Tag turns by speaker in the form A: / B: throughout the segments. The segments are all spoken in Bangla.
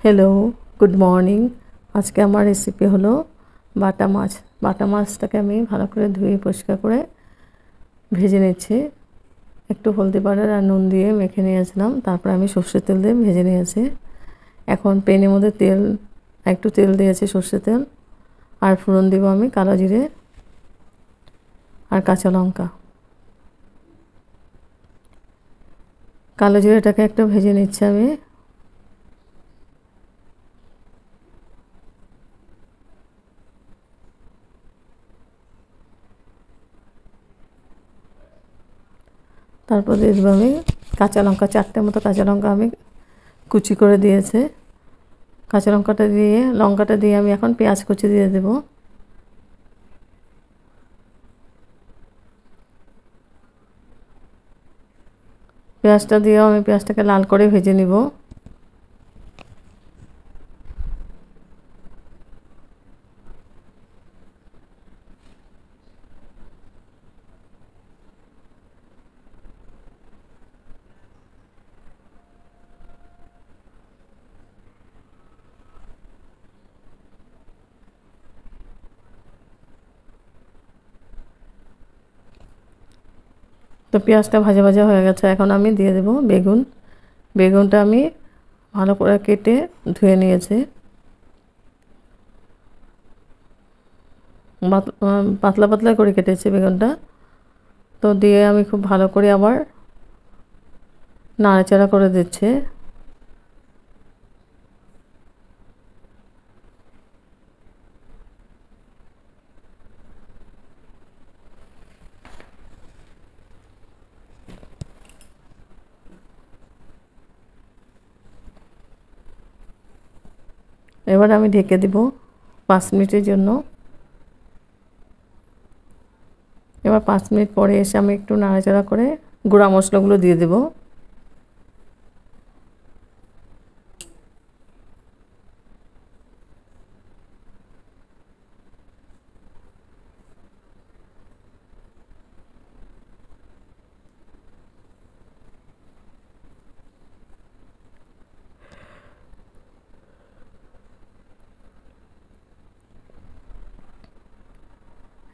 A: Hello, good morning. আজকে আমার রেসিপি হলো বাটা মাছ। বাটা মাছটাকে আমি ভালো করে ধুয়ে পরিষ্কার করে ভেজে নিচ্ছি। একটু হলদি পাউডার আর নুন দিয়ে মেখে নিয়েছিলাম, তারপর আমি সর্ষের তেল দিয়ে ভেজে নিয়েছি। এখন প্যানের মধ্যে একটু তেল দিয়েছি, সর্ষের তেল, আর ফোড়ন দিব আমি কালো জিরে আর কাঁচা লঙ্কা। কালো জিরেটাকে একটু ভেজে নিচ্ছি আমি। তারপর দিয়ে দেবো আমি কাঁচা লঙ্কা, 4টে মতো কাঁচা লঙ্কা আমি কুচি করে দিয়েছে। কাঁচা লঙ্কাটা দিয়ে আমি এখন পেঁয়াজ কুচি দিয়ে দেব। পেঁয়াজটা দিয়েও আমি পেঁয়াজটাকে লাল করে ভেজে নিব। তো পেঁয়াজটা ভাজা ভাজা হয়ে গেছে, এখন আমি দিয়ে দেব বেগুন। বেগুনটা আমি ভালো করে কেটে ধুয়ে নিয়েছি। পাতলা পাতলা করে কেটেছি বেগুনটা। তো দিয়ে আমি খুব ভালো করে আবার নাড়াচাড়া করে দিচ্ছি। এবার আমি ঢেকে দিব 5 মিনিটের জন্য। এবার 5 মিনিট পরে এসে আমি একটু নাড়াচাড়া করে গুঁড়া মশলাগুলো দিয়ে দেব।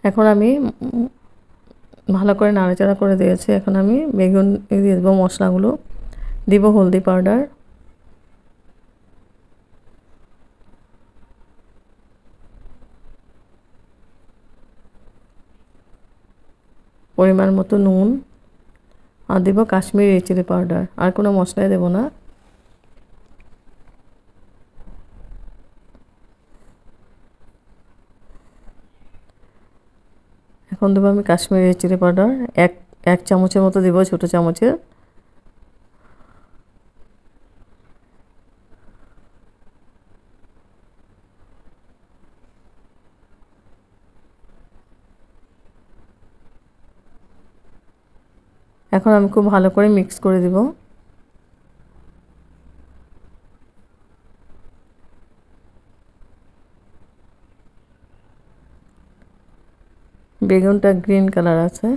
A: এখন আমি ভালো করে নাড়াচাড়া করে দিয়েছি। এখন আমি বেগুন দিয়ে দেবো, মশলাগুলো দিব, হলদি পাউডার, পরিমাণ মতো নুন, আর দেবো কাশ্মীরি রেড চিলি পাউডার। আর কোনো মশলাই দেবো না। এখন দেবো আমি কাশ্মীরি রেড চিলি পাউডার এক চামচের মতো দেবো, ছোটো চামচের। এখন আমি খুব ভালো করে মিক্স করে দেব। বেগুনটা গ্রিন কালার আছে,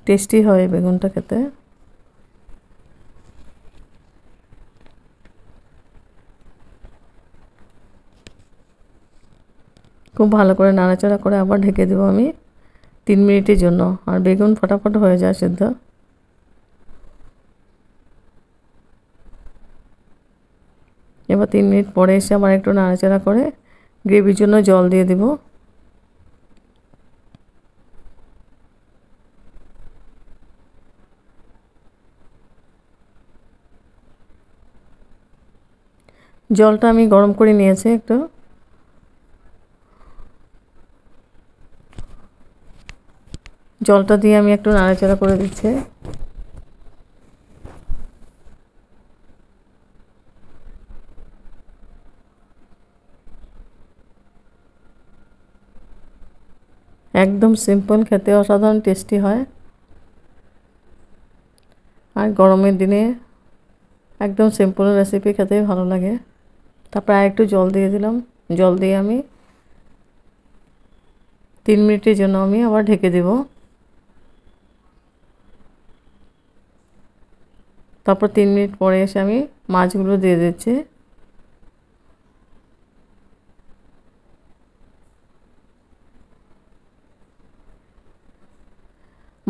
A: টেস্টি হয় বেগুনটা খেতে। খুব ভালো করে নাড়াচাড়া করে আবার ঢেকে দেবো আমি 3 মিনিটের জন্য। আর বেগুন ফটাফট হয়ে যায় সিদ্ধ। এবার 3 মিনিট পরে এসে আবার একটু নাড়াচাড়া করে গ্রেভির জন্য জল দিয়ে দেব। জলটা আমি গরম করে নিয়েছি একটু। জলটা দিয়ে আমি একটু নাড়াচাড়া করে দিচ্ছি। একদম সিম্পল, খেতে অসাধারণ টেস্টি হয়। আর গরমের দিনে একদম সিম্পল রেসিপি খেতেই ভালো লাগে। তারপর আর একটু জল দিয়ে দিলাম। জল দিয়ে আমি 3 মিনিটের জন্য আমি আবার ঢেকে দেব। তারপর 3 মিনিট পরে এসে আমি মাছগুলো দিয়ে দিচ্ছি।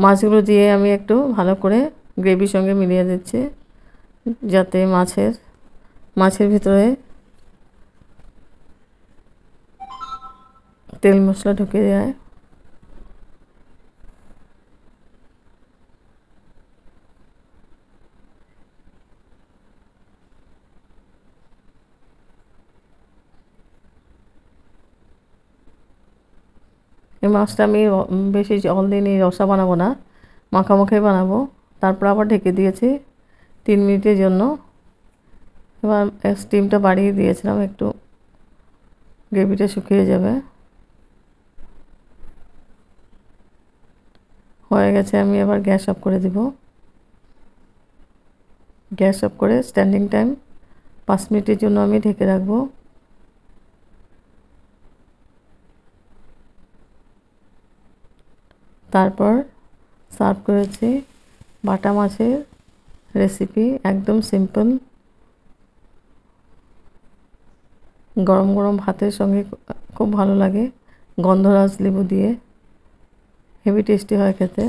A: মাছগুলো দিয়ে আমি একটু ভালো করে গ্রেভির সঙ্গে মিলিয়ে দিচ্ছি, যাতে মাছের ভিতরে তেল মশলা ঢুকে যায়। এই মাছটা আমি বেশি জল দিয়ে রসা বানাবো না, মাখামাখাই বানাবো। তারপর আবার ঢেকে দিয়েছি 3 মিনিটের জন্য। এবার স্টিমটা বাড়িয়ে দিয়েছিলাম, একটু গ্রেভিটা শুকিয়ে যাবে। হয়ে গেছে, আমি এবার গ্যাস অফ করে দিব। গ্যাস অফ করে স্ট্যান্ডিং টাইম 5 মিনিটের জন্য আমি ঢেকে রাখবো। তারপর সার্ভ করেছি বাটা মাছের রেসিপি, একদম সিম্পল। গরম গরম ভাতের সঙ্গে খুব ভালো লাগে, গন্ধরাজ লেবু দিয়ে হেভি টেস্টি হয় খেতে।